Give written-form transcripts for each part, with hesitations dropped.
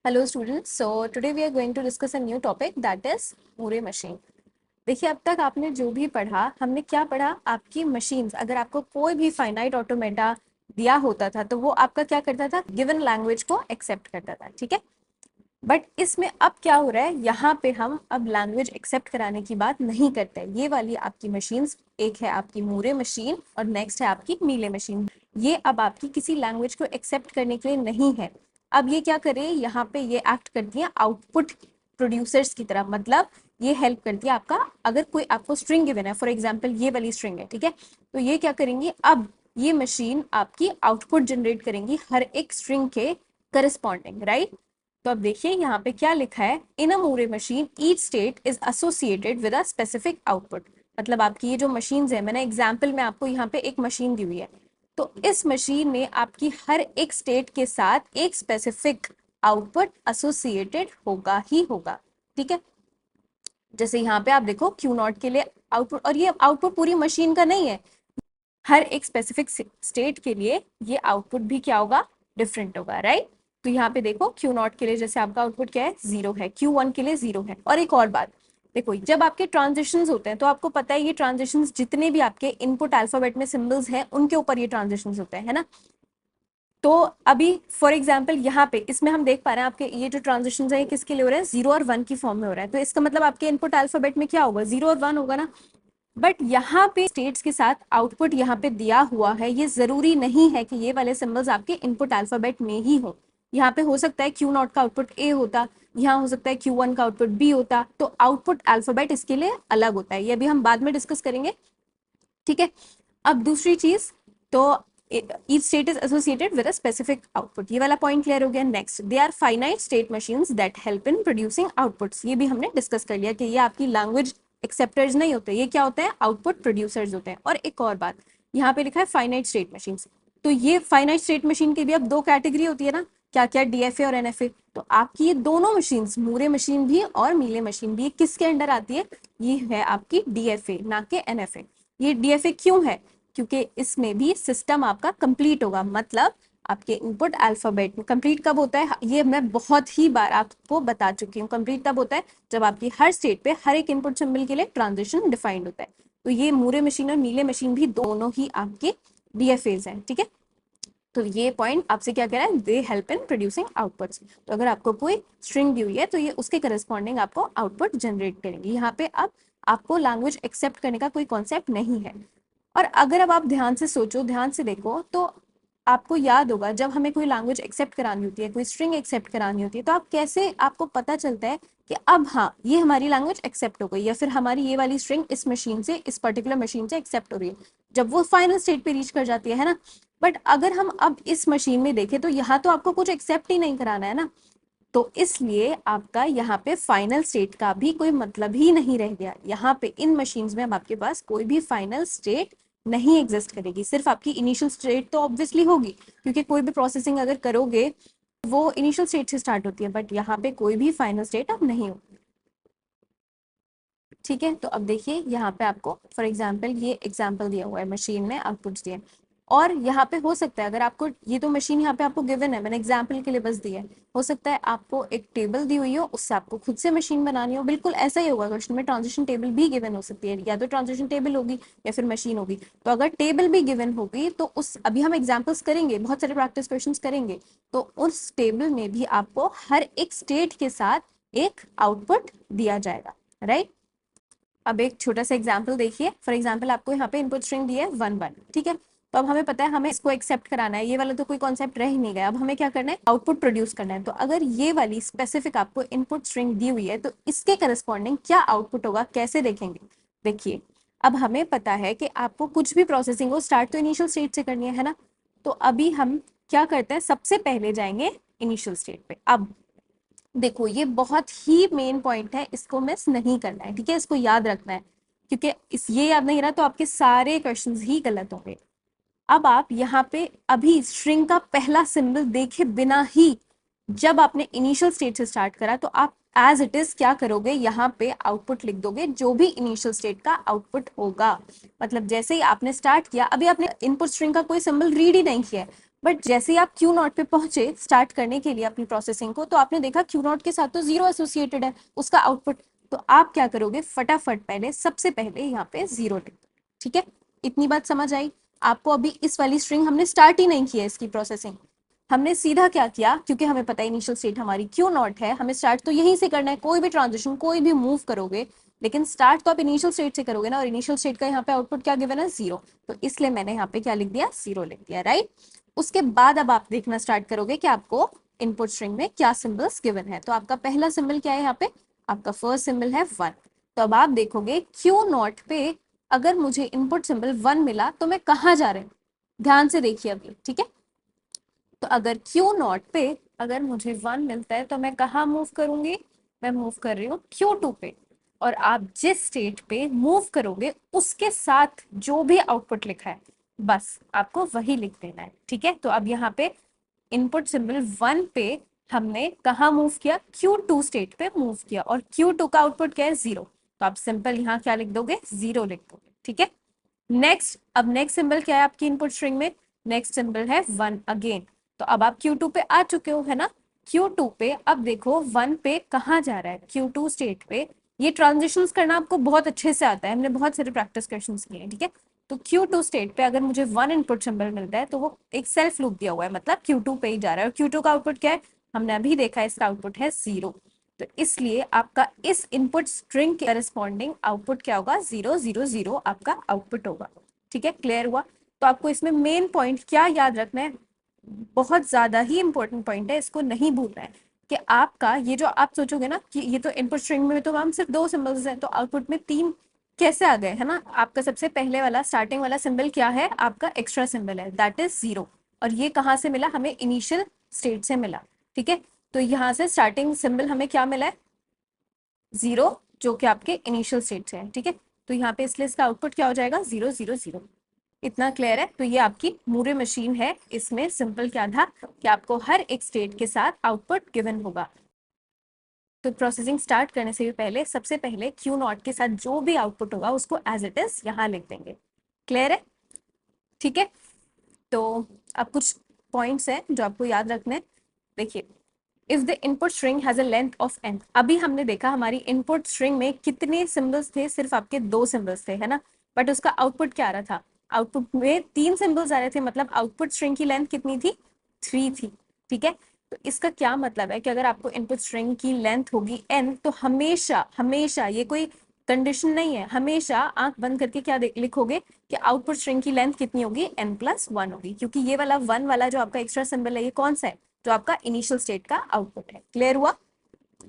Hello students, so today we are going to discuss a new topic that is Moore machine. देखिए अब तक आपने जो भी पढ़ा, हमने क्या पढ़ा, आपकी मशीन्स, अगर आपको कोई भी फाइनाइट ऑटोमेटा दिया होता था तो वो आपका क्या करता था, गिवन लैंग्वेज को एक्सेप्ट करता था, ठीक है। बट इसमें अब क्या हो रहा है, यहाँ पे हम अब लैंग्वेज एक्सेप्ट कराने की बात नहीं करते। ये वाली आपकी मशीन्स, एक है आपकी मूरे मशीन और नेक्स्ट है आपकी मीले मशीन। ये अब आपकी किसी लैंग्वेज को एक्सेप्ट करने के लिए नहीं है। अब ये क्या करे, यहाँ पे ये एक्ट करती है आउटपुट प्रोड्यूसर्स की तरह। मतलब ये हेल्प करती है आपका, अगर कोई आपको स्ट्रिंग गिवन है, फॉर एग्जाम्पल ये वाली स्ट्रिंग है, ठीक है, तो ये क्या करेंगी, अब ये मशीन आपकी आउटपुट जनरेट करेंगी हर एक स्ट्रिंग के करस्पॉन्डिंग, राइट। तो अब देखिए यहाँ पे क्या लिखा है, in a Moore machine each state is associated with a specific output. मतलब आपकी ये जो मशीन्स है, मैंने एग्जाम्पल में आपको यहाँ पे एक मशीन दी हुई है, तो इस मशीन में आपकी हर एक स्टेट के साथ एक स्पेसिफिक आउटपुट एसोसिएटेड होगा ही होगा, ठीक है। जैसे यहाँ पे आप देखो क्यू नॉट के लिए आउटपुट, और ये आउटपुट पूरी मशीन का नहीं है, हर एक स्पेसिफिक स्टेट के लिए ये आउटपुट भी क्या होगा, डिफरेंट होगा, राइट। तो यहाँ पे देखो क्यू नॉट के लिए जैसे आपका आउटपुट क्या है, 0 है, क्यू वन के लिए 0 है। और एक और बात देखो, जब आपके ट्रांजिशंस होते हैं तो आपको पता है ये ट्रांजिशंस जितने भी आपके इनपुट अल्फाबेट में सिंबल्स हैं उनके ऊपर ये ट्रांजिशंस होते हैं, है ना। तो अभी फॉर एग्जाम्पल यहाँ पे इसमें हम देख पा रहे हैं आपके ये जो ट्रांजिशन है ये किसके लिए हो रहा है, 0 और 1 की फॉर्म में हो रहा है। तो इसका मतलब आपके इनपुट अल्फाबेट में क्या होगा, 0 और 1 होगा ना। बट यहाँ पे स्टेट्स के साथ आउटपुट यहाँ पे दिया हुआ है, ये जरूरी नहीं है कि ये वाले सिंबल्स आपके इनपुट अल्फाबेट में ही हो। यहाँ पे हो सकता है क्यू नॉट का आउटपुट ए होता, यहाँ हो सकता है क्यू वन का आउटपुट बी होता, तो आउटपुट अल्फाबेट इसके लिए अलग होता है। ये अभी हम बाद में डिस्कस करेंगे, ठीक है। अब दूसरी चीज, तो each state is associated with a specific output, ये वाला पॉइंट क्लियर हो गया। Next, they are finite state machines that help in producing outputs. ये भी हमने डिस्कस कर लिया कि ये आपकी लैंग्वेज एक्सेप्टर्स नहीं होते, ये क्या होते हैं, आउटपुट प्रोड्यूसर्स होते हैं। और एक और बात, यहाँ पे लिखा है फाइनाइट स्टेट मशीन्स, तो ये फाइनाइट स्टेट मशीन की भी अब दो कैटेगरी होती है ना, क्या क्या, डीएफए और एनएफए। तो आपकी ये दोनों मशीन्स, मूरे मशीन भी और मीले मशीन भी, ये किसके अंडर आती है, ये है आपकी डीएफए, ना कि एनएफए। ये डीएफए क्यों है, क्योंकि इसमें भी सिस्टम आपका कंप्लीट होगा। मतलब आपके इनपुट अल्फाबेट में कंप्लीट कब होता है, ये मैं बहुत ही बार आपको बता चुकी हूँ, कंप्लीट तब होता है जब आपकी हर स्टेट पे हर एक इनपुट सिंबल के लिए ट्रांजिशन डिफाइंड होता है। तो ये मूरे मशीन और नीले मशीन भी दोनों ही आपके डीएफएज हैं, ठीक है। तो ये पॉइंट आपसे क्या कह रहा है, they help in producing outputs. तो अगर आपको कोई स्ट्रिंग दी हुई है तो ये उसके करस्पॉन्डिंग आपको आउटपुट जनरेट करेंगे। यहाँ पे अब आपको लैंग्वेज एक्सेप्ट करने का कोई कॉन्सेप्ट नहीं है। और अगर अब आप ध्यान से सोचो, ध्यान से देखो, तो आपको याद होगा जब हमें कोई लैंग्वेज एक्सेप्ट करानी होती है, कोई स्ट्रिंग एक्सेप्ट करानी होती है, तो आप कैसे, आपको पता चलता है कि अब हाँ ये हमारी लैंग्वेज एक्सेप्ट हो गई, या फिर हमारी ये वाली स्ट्रिंग इस मशीन से, इस पर्टिकुलर मशीन से एक्सेप्ट हो रही है, जब वो फाइनल स्टेट पे रीच कर जाती है ना। बट अगर हम अब इस मशीन में देखें तो यहाँ तो आपको कुछ एक्सेप्ट ही नहीं कराना है ना, तो इसलिए आपका यहाँ पे फाइनल स्टेट का भी कोई मतलब ही नहीं रह गया। यहाँ पे इन मशीन्स में अब आपके पास कोई भी फाइनल स्टेट नहीं एग्जिस्ट करेगी, सिर्फ आपकी इनिशियल स्टेट तो ऑब्वियसली होगी, क्योंकि कोई भी प्रोसेसिंग अगर करोगे वो इनिशियल स्टेट से स्टार्ट होती है, बट यहाँ पे कोई भी फाइनल स्टेट अब नहीं होगी, ठीक है। तो अब देखिए यहाँ पे आपको फॉर एग्जाम्पल ये एग्जाम्पल दिया हुआ है, मशीन में आउटपुट्स दिए, और यहाँ पे हो सकता है अगर आपको ये तो मशीन यहाँ पे आपको गिवन है, मैंने एग्जाम्पल के लिए बस दिया है, हो सकता है आपको एक टेबल दी हुई हो, उससे आपको खुद से मशीन बनानी हो, बिल्कुल ऐसा ही होगा क्वेश्चन में, ट्रांजिशन टेबल भी गिवन हो सकती है, या तो ट्रांजिशन टेबल होगी या फिर मशीन होगी। तो अगर टेबल भी गिवन होगी तो उस, अभी हम एग्जाम्पल्स करेंगे, बहुत सारे प्रैक्टिस क्वेश्चन करेंगे, तो उस टेबल में भी आपको हर एक स्टेट के साथ एक आउटपुट दिया जाएगा, राइट। अब एक छोटा सा एग्जाम्पल देखिए, फॉर एग्जाम्पल आपको यहाँ पे इनपुट स्ट्रिंग दी है 1 1, ठीक है। तो अब हमें पता है हमें इसको एक्सेप्ट कराना है, ये वाला तो कोई कॉन्सेप्ट रह ही नहीं गया, अब हमें क्या करना है, आउटपुट प्रोड्यूस करना है। तो अगर ये वाली स्पेसिफिक आपको इनपुट स्ट्रिंग दी हुई है तो इसके करस्पॉन्डिंग क्या आउटपुट होगा, कैसे देखेंगे। देखिए अब हमें पता है कि आपको कुछ भी प्रोसेसिंग हो, स्टार्ट तो इनिशियल स्टेट से करनी है ना। तो अभी हम क्या करते हैं, सबसे पहले जाएंगे इनिशियल स्टेट पे। अब देखो ये बहुत ही मेन पॉइंट है, इसको मिस नहीं करना है, ठीक है, इसको याद रखना है, क्योंकि इस ये याद नहीं रहा तो आपके सारे क्वेश्चंस ही गलत होंगे। अब आप यहाँ पे अभी स्ट्रिंग का पहला सिंबल देखे बिना ही, जब आपने इनिशियल स्टेट से स्टार्ट करा, तो आप एज इट इज क्या करोगे, यहाँ पे आउटपुट लिख दोगे जो भी इनिशियल स्टेट का आउटपुट होगा। मतलब जैसे ही आपने स्टार्ट किया, अभी आपने इनपुट स्ट्रिंग का कोई सिंबल रीड ही नहीं किया है, बट जैसे ही आप क्यू नॉट पे पहुंचे स्टार्ट करने के लिए अपनी प्रोसेसिंग को, तो आपने देखा क्यू नॉट के साथ तो जीरो एसोसिएटेड है उसका आउटपुट। तो आप क्या करोगे, फटाफट पहले सबसे पहले यहाँ पे जीरो लिख दो। ठीक है, इतनी बात समझ आई आपको? अभी इस वाली स्ट्रिंग हमने स्टार्ट ही नहीं किया इसकी प्रोसेसिंग, हमने सीधा क्या किया, क्योंकि हमें पता है इनिशियल स्टेट हमारी क्यू नॉट है, हमें स्टार्ट तो यहीं से करना है। कोई भी ट्रांजिशन कोई भी मूव करोगे लेकिन स्टार्ट तो आप इनिशियल स्टेट से करोगे ना, और इनिशियल स्टेट का यहाँ पे आउटपुट क्या गिवन है, जीरो। तो इसलिए मैंने यहाँ पे क्या लिख दिया, जीरो लिख दिया, राइट। उसके बाद अब आप देखना स्टार्ट करोगे कि आपको इनपुट स्ट्रिंग में क्या सिंबल्स गिवन है। तो आपका पहला सिंबल क्या है यहाँ पे, आपका फर्स्ट सिंबल है वन। तो अब आप देखोगे क्यू नॉट पे अगर मुझे इनपुट सिंबल वन मिला तो मैं कहाँ जा रही हूँ, ध्यान से देखिए अभी, ठीक है। तो अगर क्यू नॉट पे अगर मुझे वन मिलता है तो मैं कहाँ मूव करूंगी, मैं मूव कर रही हूँ क्यू टू पे। और आप जिस स्टेट पे मूव करोगे उसके साथ जो भी आउटपुट लिखा है बस आपको वही लिख देना है, ठीक है। तो अब यहाँ पे इनपुट सिंबल वन पे हमने कहाँ मूव किया, क्यू टू स्टेट पे मूव किया, और क्यू टू का आउटपुट क्या है, जीरो। तो आप सिंपल यहाँ क्या लिख दोगे, जीरो लिख दोगे, ठीक है। नेक्स्ट, अब नेक्स्ट सिंबल क्या है आपकी इनपुट स्ट्रिंग में, नेक्स्ट सिंबल है वन अगेन। तो अब आप Q2 पे आ चुके हो, है ना। Q2 पे अब देखो वन पे कहाँ जा रहा है, Q2 स्टेट पे। ये ट्रांजिशंस करना आपको बहुत अच्छे से आता है, हमने बहुत सारे प्रैक्टिस क्वेश्चंस किए हैं, ठीक है। तो Q2 स्टेट पे अगर मुझे वन इनपुट सिंबल मिलता है तो वो एक सेल्फ लूप दिया हुआ है, मतलब Q2 पे ही जा रहा है। और Q2 का आउटपुट क्या है, हमने अभी देखा है, इसका आउटपुट है जीरो। तो इसलिए आपका इस इनपुट स्ट्रिंग के करस्पॉन्डिंग आउटपुट क्या होगा, जीरो जीरो जीरो आपका आउटपुट होगा, ठीक है। क्लियर हुआ? तो आपको इसमें मेन पॉइंट क्या याद रखना है, बहुत ज्यादा ही इंपॉर्टेंट पॉइंट है, इसको नहीं भूलना है कि आपका ये जो आप सोचोगे ना कि ये तो इनपुट स्ट्रिंग में तो हम सिर्फ दो सिंबल्स हैं, तो आउटपुट में तीन कैसे आ गए, है ना। आपका सबसे पहले वाला स्टार्टिंग वाला सिंबल क्या है, आपका एक्स्ट्रा सिंबल है, दैट इज जीरो। और ये कहाँ से मिला, हमें इनिशियल स्टेट से मिला, ठीक है। तो यहाँ से स्टार्टिंग सिंबल हमें क्या मिला है, जीरो, जो कि आपके इनिशियल स्टेट से है, ठीक है। तो यहाँ पे इसलिए इसका आउटपुट क्या हो जाएगा, जीरो जीरो जीरो। इतना क्लियर है? तो ये आपकी मूरे मशीन है, इसमें सिंपल क्या था कि आपको हर एक स्टेट के साथ आउटपुट गिवन होगा। तो प्रोसेसिंग स्टार्ट करने से भी पहले सबसे पहले क्यू नॉट के साथ जो भी आउटपुट होगा उसको एज इट इज यहाँ लिख देंगे। क्लियर है? ठीक है। तो अब कुछ पॉइंट्स हैं जो आपको याद रखने हैं। देखिए, if the input string has a length of n, अभी हमने देखा हमारी इनपुट स्ट्रिंग में कितने सिंबल्स थे, सिर्फ आपके दो सिंबल्स थे, है ना। बट उसका आउटपुट क्या आ रहा था, आउटपुट में तीन सिंबल्स आ रहे थे, मतलब आउटपुट स्ट्रिंग की लेंथ कितनी थी, थ्री थी, ठीक है। तो इसका क्या मतलब है कि अगर आपको इनपुट स्ट्रिंग की लेंथ होगी n, तो हमेशा हमेशा, ये कोई कंडीशन नहीं है, हमेशा आंख बंद करके क्या लिखोगे कि आउटपुट स्ट्रिंग की लेंथ कितनी होगी, n+1 होगी, क्योंकि ये वाला वन वाला जो आपका एक्स्ट्रा सिंबल है ये कौन सा है, जो आपका इनिशियल स्टेट का आउटपुट है। क्लियर हुआ?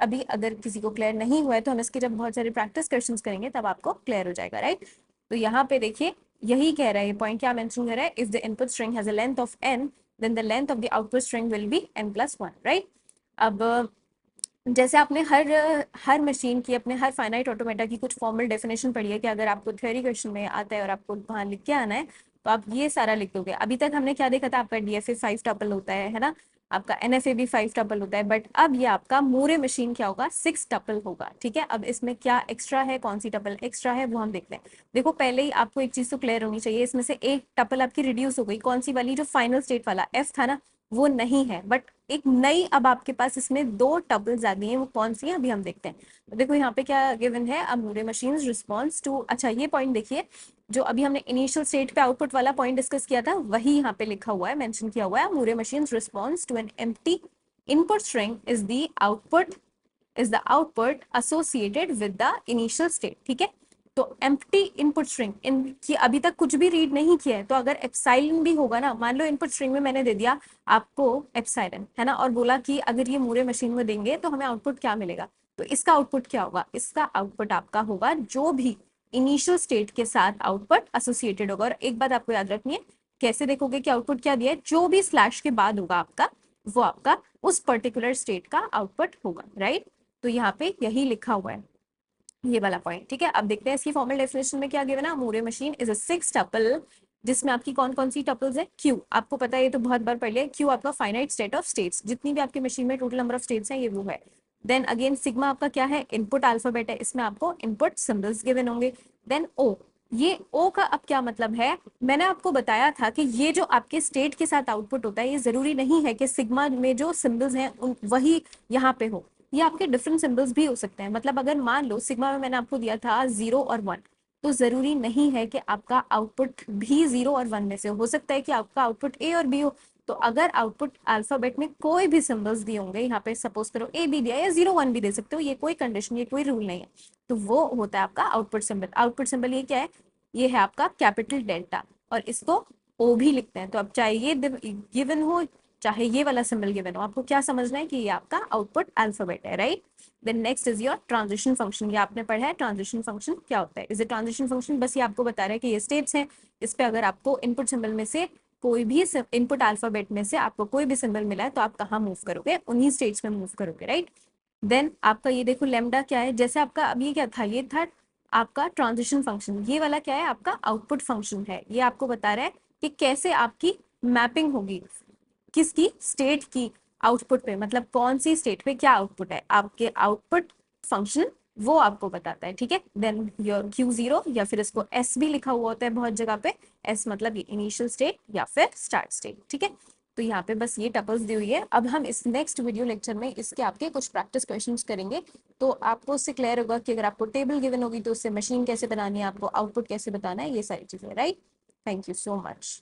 अभी अगर किसी को क्लियर नहीं हुआ है तो हम इसके जब बहुत सारे प्रैक्टिस क्वेश्चंस करेंगे तब आपको क्लियर हो जाएगा, राइट। तो यहाँ पे देखिए, यही कह रहा है, ये पॉइंट क्या मेंशन कर रहा है, if the input string has a length of n, then the length of the output string will be n+1, right. अब जैसे आपने हर हर मशीन की, अपने हर फाइनाइट ऑटोमेटा की कुछ फॉर्मल डेफिनेशन पढ़ी है कि अगर आपको थ्योरी क्वेश्चन में आता है और आपको वहाँ लिख के आना है तो आप ये सारा लिख दोगे। अभी तक हमने क्या देखा था, आपका डीएफए 5 टपल होता है ना, आपका एनएफए भी 5 टपल होता है, बट अब ये आपका मूरे मशीन क्या होगा, 6 टपल होगा, ठीक है। अब इसमें क्या एक्स्ट्रा है, कौन सी टपल एक्स्ट्रा है वो हम देखते हैं। देखो, पहले ही आपको एक चीज तो क्लियर होनी चाहिए, इसमें से एक टपल आपकी रिड्यूस हो गई, कौन सी वाली, जो फाइनल स्टेट वाला एफ था ना, वो नहीं है, बट एक नई अब आपके पास इसमें दो टपल्स आ गई हैं, वो कौन सी है अभी हम देखते हैं। तो देखो यहाँ पे क्या गिवन है, अब मूरे मशीन्स रिस्पॉन्स टू, अच्छा ये पॉइंट देखिए, जो अभी हमने इनिशियल स्टेट पे आउटपुट वाला पॉइंट डिस्कस किया था वही यहाँ पे लिखा हुआ है, मेंशन किया हुआ है, Moore machines response to an empty input string is the output associated with the initial state, ठीक है। तो एम्प्टी इनपुट स्ट्रिंग इनकी अभी तक कुछ भी रीड नहीं किया है, तो अगर एप्सिलॉन भी होगा ना, मान लो इनपुट स्ट्रिंग में मैंने दे दिया आपको एप्सिलॉन, है ना, और बोला कि अगर ये मूरे मशीन में देंगे तो हमें आउटपुट क्या मिलेगा, तो इसका आउटपुट क्या होगा, इसका आउटपुट आपका होगा जो भी इनिशियल स्टेट के साथ आउटपुट एसोसिएटेड होगा। और एक बात आपको याद रखनी है, कैसे देखोगे कि आउटपुट क्या दिया है, जो भी स्लैश के बाद होगा आपका, वो आपका उस पर्टिकुलर स्टेट का आउटपुट होगा, राइट। तो यहाँ पे यही लिखा हुआ है, ये वाला पॉइंट, ठीक है। अब देखते हैं इसकी फॉर्मल डेफिनेशन में क्या गिवन है, Moore machine is a 6 tuple, जिसमें आपकी कौन कौन सी टपल्स है, क्यू, आपको पता है ये तो बहुत बार पढ़ लिया, क्यू आपका फाइनाइट सेट ऑफ स्टेट्स, जितनी भी आपकी मशीन में टोटल नंबर ऑफ स्टेट्स हैं ये वो है। देन अगेन सिग्मा आपका क्या है, इनपुट अल्फाबेट है, इसमें आपको इनपुट सिंबल्स गिवन होंगे। देन ओ, ये ओ का अब क्या मतलब है, मैंने आपको बताया था कि ये जो आपके स्टेट के साथ आउटपुट होता है, ये जरूरी नहीं है कि सिग्मा में जो सिंबल्स हैं उन वही यहाँ पे हो, ये आपके डिफरेंट सिंबल्स भी हो सकते हैं। मतलब अगर मान लो सिग्मा में मैंने आपको दिया था 0 और 1, तो जरूरी नहीं है कि आपका आउटपुट भी 0 और 1 में से हो सकता है कि आपका आउटपुट ए और बी हो। तो अगर आउटपुट अल्फाबेट में कोई भी सिंबल्स दिए होंगे, यहाँ पे सपोज करो ए बी दिया या 0 1 भी दे सकते हो, ये कोई कंडीशन, ये कोई रूल नहीं है, तो वो होता है आपका आउटपुट सिंबल। आउटपुट सिंबल ये क्या है, ये है आपका कैपिटल डेल्टा, और इसको ओ भी लिखते हैं। तो अब चाहे ये गिवन हो चाहे ये वाला सिंबल गिवन हो, आपको क्या समझना है कि ये आपका आउटपुट अल्फाबेट है, right. Then next is your transition function. ये आपने पढ़ा है ट्रांजिशन फंक्शन क्या होता है। इज ए ट्रांजिशन फंक्शन, बस ये आपको बता रहा है कि ये स्टेट्स हैं, इस पे अगर आपको इनपुट सिंबल में से कोई भी इनपुट अल्फाबेट में से आपको कोई भी सिंबल मिला है तो आप कहाँ मूव करोगे, उन्हीं स्टेट्स में मूव करोगे, राइट। देन आपका ये देखो लेमडा क्या है, जैसे आपका अब ये क्या था, ये था आपका ट्रांजिशन फंक्शन, ये वाला क्या है आपका आउटपुट फंक्शन है। ये आपको बता रहा है कि कैसे आपकी मैपिंग होगी, किसकी, स्टेट की आउटपुट पे, मतलब कौन सी स्टेट पे क्या आउटपुट है, आपके आउटपुट फंक्शन वो आपको बताता है, ठीक है। देन योर Q0, या फिर इसको S भी लिखा हुआ होता है बहुत जगह पे, S मतलब ये इनिशियल स्टेट या फिर स्टार्ट स्टेट, ठीक है। तो यहाँ पे बस ये टपल्स दी हुई है। अब हम इस नेक्स्ट वीडियो लेक्चर में इसके आपके कुछ प्रैक्टिस क्वेश्चंस करेंगे, तो आपको उससे क्लियर होगा कि अगर आपको टेबल गिवन होगी तो उससे मशीन कैसे बनानी है, आपको आउटपुट कैसे बताना है, ये सारी चीजें, right. Thank you so much.